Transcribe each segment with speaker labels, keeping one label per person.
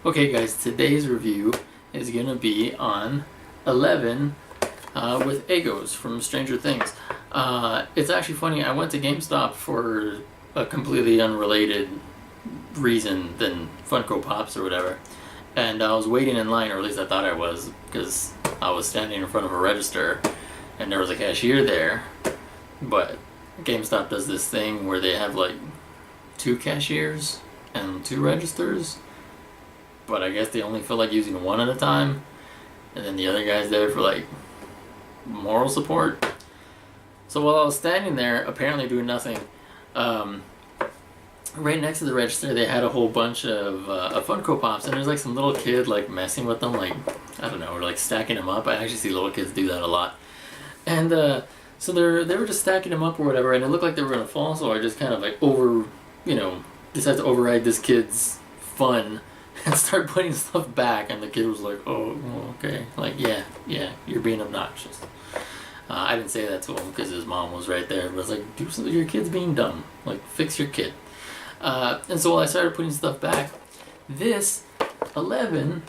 Speaker 1: Okay guys, today's review is going to be on 11 with Eggos from Stranger Things. It's actually funny, I went to GameStop for a completely unrelated reason than Funko Pops or whatever. And I was waiting in line, or at least I thought I was, because I was standing in front of a register and there was a cashier there. But GameStop does this thing where they have like 2 cashiers and 2 registers. But I guess they only feel like using one at a time, and then the other guy's there for like moral support. So while I was standing there, apparently doing nothing, right next to the register they had a whole bunch of Funko Pops, and there's like some little kid like messing with them, like I don't know, or like stacking them up. I actually see little kids do that a lot, and so they were just stacking them up or whatever, and it looked like they were gonna fall. So I just kind of like decided to override this kid's fun and start putting stuff back, and the kid was like, oh, okay, like, yeah, you're being obnoxious. I didn't say that to him because his mom was right there, but I was like, do something, your kid's being dumb, like, fix your kid. And so while I started putting stuff back, this 11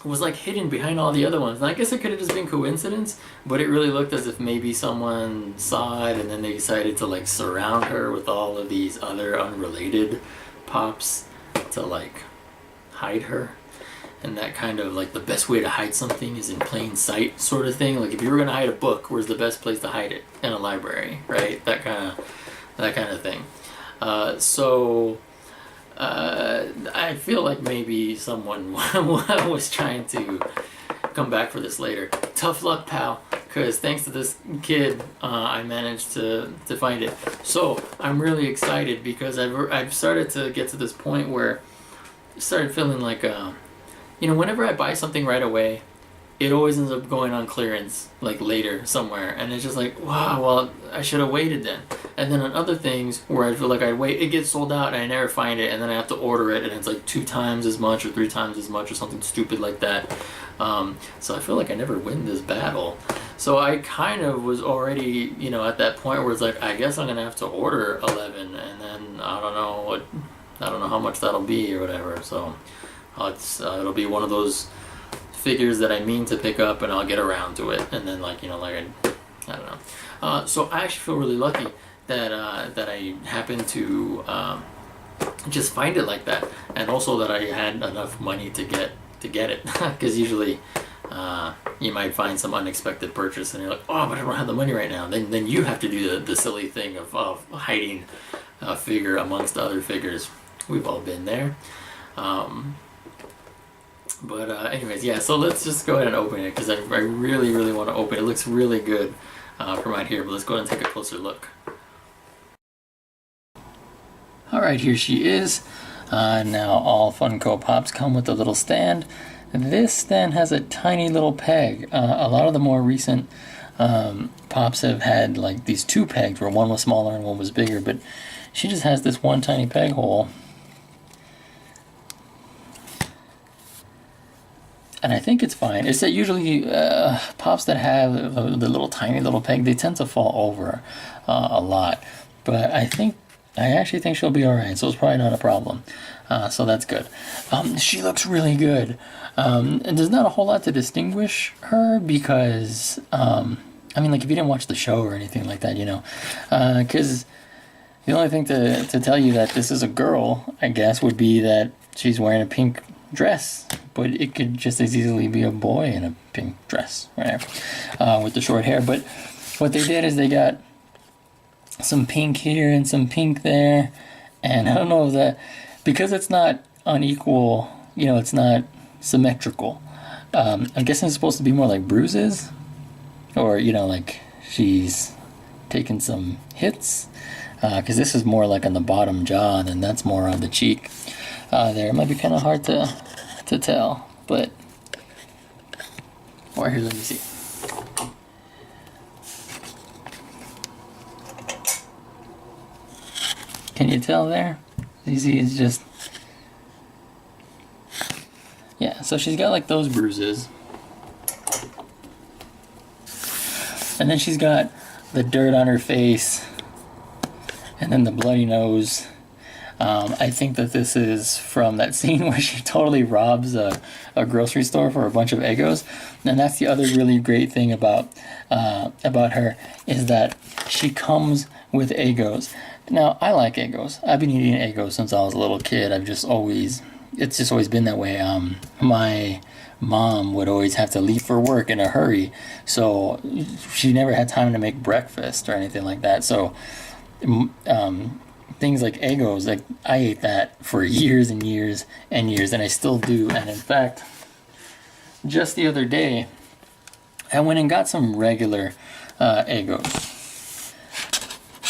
Speaker 1: was like hidden behind all the other ones. And I guess it could have just been coincidence, but it really looked as if maybe someone saw it and then they decided to like surround her with all of these other unrelated Pops to like hide her. And that kind of like the best way to hide something is in plain sight sort of thing. Like if you were gonna hide a book, where's the best place to hide it? In a library, right? That kind of thing. I feel like maybe someone was trying to come back for this later. Tough luck, pal, because thanks to this kid, I managed to find it. So I'm really excited because I've started to get to this point where I started feeling like, whenever I buy something right away, it always ends up going on clearance like later somewhere, and it's just like, wow, well, I should have waited then. And then on other things where I feel like I wait, it gets sold out and I never find it, and then I have to order it and it's like 2 times as much or 3 times as much or something stupid like that. So I feel like I never win this battle. So I kind of was already, at that point where it's like, I guess I'm gonna have to order 11, and then I don't know how much that'll be or whatever. So it'll be one of those figures that I mean to pick up, and I'll get around to it, and then I don't know. So I actually feel really lucky that I happened to just find it like that, and also that I had enough money to get it, because usually you might find some unexpected purchase and you're like, oh, but I don't have the money right now. Then you have to do the silly thing of hiding a figure amongst other figures. We've all been there. But anyways, yeah, so let's just go ahead and open it, because I really want to open it. It looks really good from right here, but let's go ahead and take a closer look. Alright, here she is. Now all Funko Pops come with a little stand. This stand has a tiny little peg. A lot of the more recent Pops have had like these 2 pegs where one was smaller and one was bigger, but she just has this one tiny peg hole. And I think it's fine. It's that usually Pops that have the little tiny little peg, they tend to fall over a lot. But I actually think she'll be alright, so it's probably not a problem. So that's good. She looks really good. And there's not a whole lot to distinguish her because, if you didn't watch the show or anything like that, because the only thing to tell you that this is a girl, I guess, would be that she's wearing a pink dress, but it could just as easily be a boy in a pink dress, right? With the short hair. But what they did is they got some pink here and some pink there, and I don't know if that, because it's not unequal, it's not symmetrical. I'm guessing it's supposed to be more like bruises, or like she's taken some hits, because this is more like on the bottom jaw, and then that's more on the cheek. There, it might be kind of hard to tell, but here, let me see. Can you tell there? You see, it's just, yeah. So she's got like those bruises, and then she's got the dirt on her face, and then the bloody nose. I think that this is from that scene where she totally robs a grocery store for a bunch of Eggos. And that's the other really great thing about her, is that she comes with Eggos. Now, I like Eggos. I've been eating Eggos since I was a little kid. It's just always been that way. My mom would always have to leave for work in a hurry, so she never had time to make breakfast or anything like that. So things like Eggos, like I ate that for years and years and years, and I still do. And in fact, just the other day, I went and got some regular Eggos.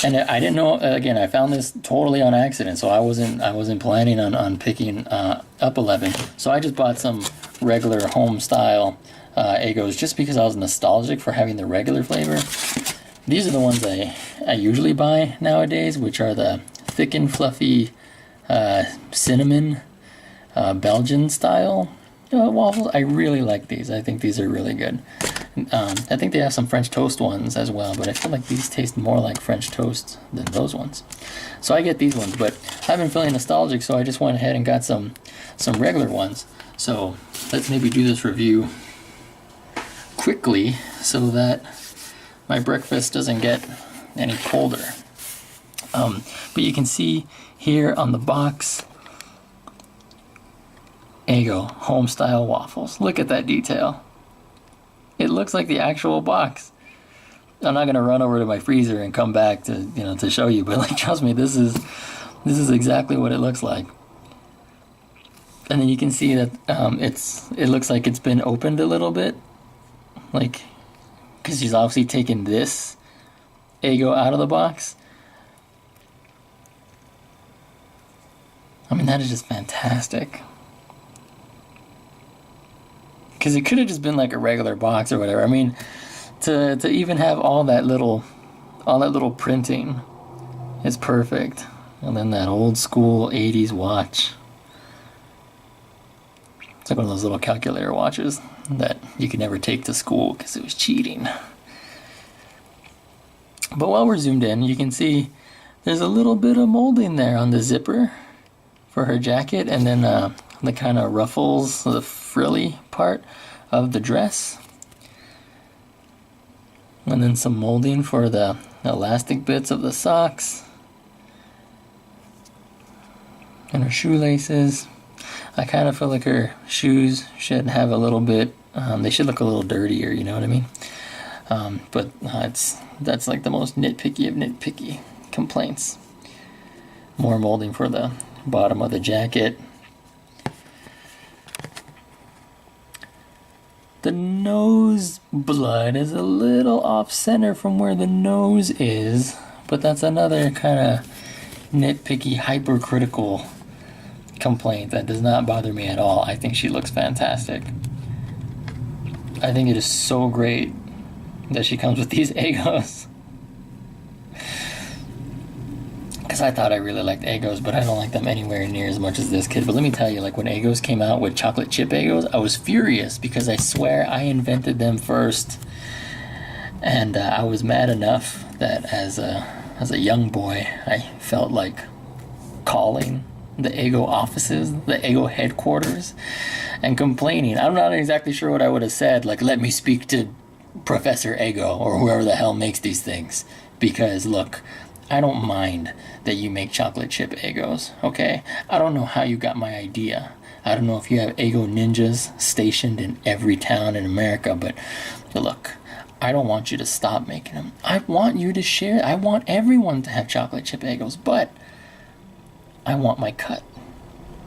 Speaker 1: And I didn't know, again, I found this totally on accident, so I wasn't planning on picking up 11. So I just bought some regular home style Eggos just because I was nostalgic for having the regular flavor. These are the ones I usually buy nowadays, which are the thick and fluffy cinnamon Belgian style waffles. I really like these. I think these are really good. I think they have some French toast ones as well, but I feel like these taste more like French toast than those ones. So I get these ones, but I've been feeling nostalgic, so I just went ahead and got some regular ones. So let's maybe do this review quickly so that my breakfast doesn't get any colder. But you can see here on the box, Eggo home style waffles. Look at that detail. It looks like the actual box. I'm not gonna run over to my freezer and come back to show you, but like trust me, this is exactly what it looks like. And then you can see that it looks like it's been opened a little bit, like because she's obviously taken this Eggo out of the box. I mean, that is just fantastic. Because it could have just been like a regular box or whatever. I mean, to even have all that little printing is perfect. And then that old school 80s watch. It's like one of those little calculator watches that you could never take to school because it was cheating. But while we're zoomed in, you can see there's a little bit of molding there on the zipper for her jacket, and then the kind of ruffles, the frilly part of the dress, and then some molding for the elastic bits of the socks and her shoelaces. I kind of feel like her shoes should have a little bit, they should look a little dirtier, you know what I mean? But that's like the most nitpicky of nitpicky complaints. More molding for the bottom of the jacket. The nose blood is a little off center from where the nose is, but that's another kind of nitpicky, hypercritical complaint that does not bother me at all. I think she looks fantastic. I think it is so great that she comes with these Eggos. Because I thought I really liked Eggos, but I don't like them anywhere near as much as this kid. But let me tell you, like when Eggos came out with chocolate chip Eggos, I was furious because I swear I invented them first. And I was mad enough that as a young boy, I felt like calling the Eggo offices, the Eggo headquarters, and complaining. I'm not exactly sure what I would have said, like, let me speak to Professor Eggo or whoever the hell makes these things. Because, look, I don't mind that you make chocolate chip Eggos, okay? I don't know how you got my idea. I don't know if you have Eggo ninjas stationed in every town in America, but look, I don't want you to stop making them. I want you to share. I want everyone to have chocolate chip Eggos, but I want my cut.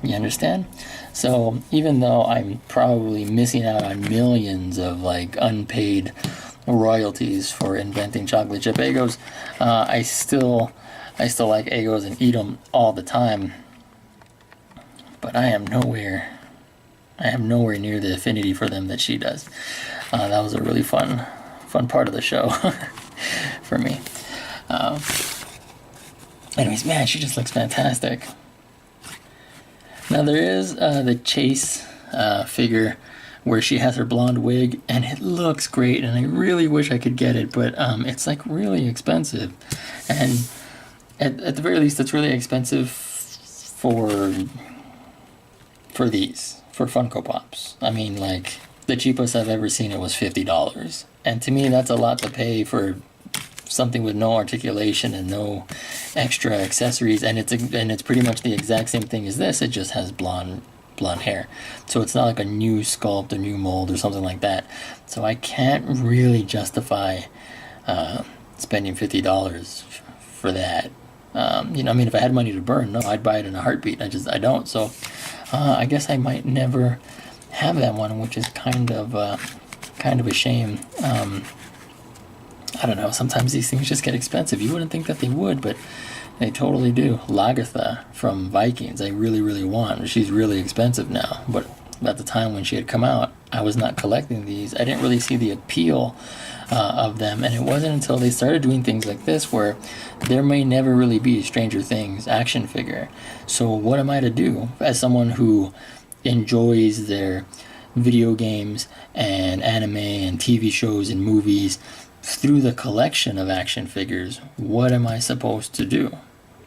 Speaker 1: You understand? So even though I'm probably missing out on millions of like unpaid royalties for inventing chocolate chip Eggos, I still like Eggos and eat them all the time. But I am nowhere near the affinity for them that she does. That was a really fun part of the show for me. Anyways, man, she just looks fantastic. Now there is the Chase figure where she has her blonde wig, and it looks great, and I really wish I could get it, but it's like really expensive. And at the very least, it's really expensive
Speaker 2: for these, for Funko Pops. I mean, like, the cheapest I've ever seen it was $50. And to me, that's a lot to pay for something with no articulation and no extra accessories. And it's pretty much the exact same thing as this. It just has blonde hair. So it's not like a new sculpt, a new mold, or something like that. So I can't really justify spending $50 for that. You know, I mean, if I had money to burn, no, I'd buy it in a heartbeat. I don't. So I guess I might never have that one, which is kind of a shame. I don't know. Sometimes these things just get expensive. You wouldn't think that they would, but they totally do. Lagertha from Vikings, I really, really want. She's really expensive now, but at the time when she had come out, I was not collecting these. I didn't really see the appeal of them, and it wasn't until they started doing things like this where there may never really be a Stranger Things action figure. So what am I to do as someone who enjoys their video games and anime and TV shows and movies through the collection of action figures? What am I supposed to do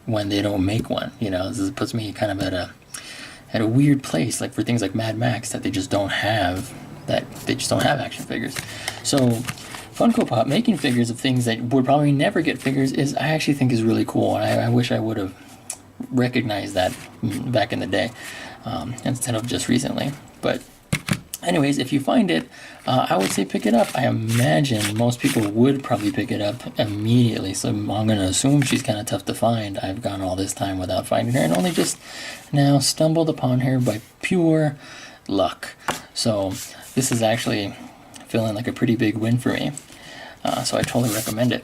Speaker 2: when they don't make one? You know, this puts me kind of at a weird place, like for things like Mad Max, that they just don't have action figures. So Funko Pop making figures of things that would probably never get figures I actually think is really cool, and I wish I would have recognized that back in the day instead of just recently. But anyways, if you find it, I would say pick it up. I imagine most people would probably pick it up immediately, so I'm going to assume she's kind of tough to find. I've gone all this time without finding her and only just now stumbled upon her by pure luck. So this is actually feeling like a pretty big win for me. So I totally recommend it.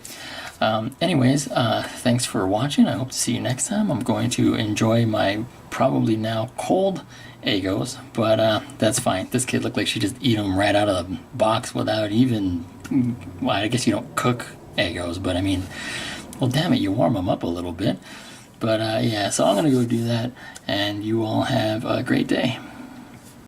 Speaker 2: Anyways, thanks for watching. I hope to see you next time. I'm going to enjoy my probably now cold Eggos, but that's fine. This kid looked like she just eat them right out of the box without even, well, I guess you don't cook Eggos, but I mean, well, damn it, you warm them up a little bit. But yeah, so I'm going to go do that, and you all have a great day.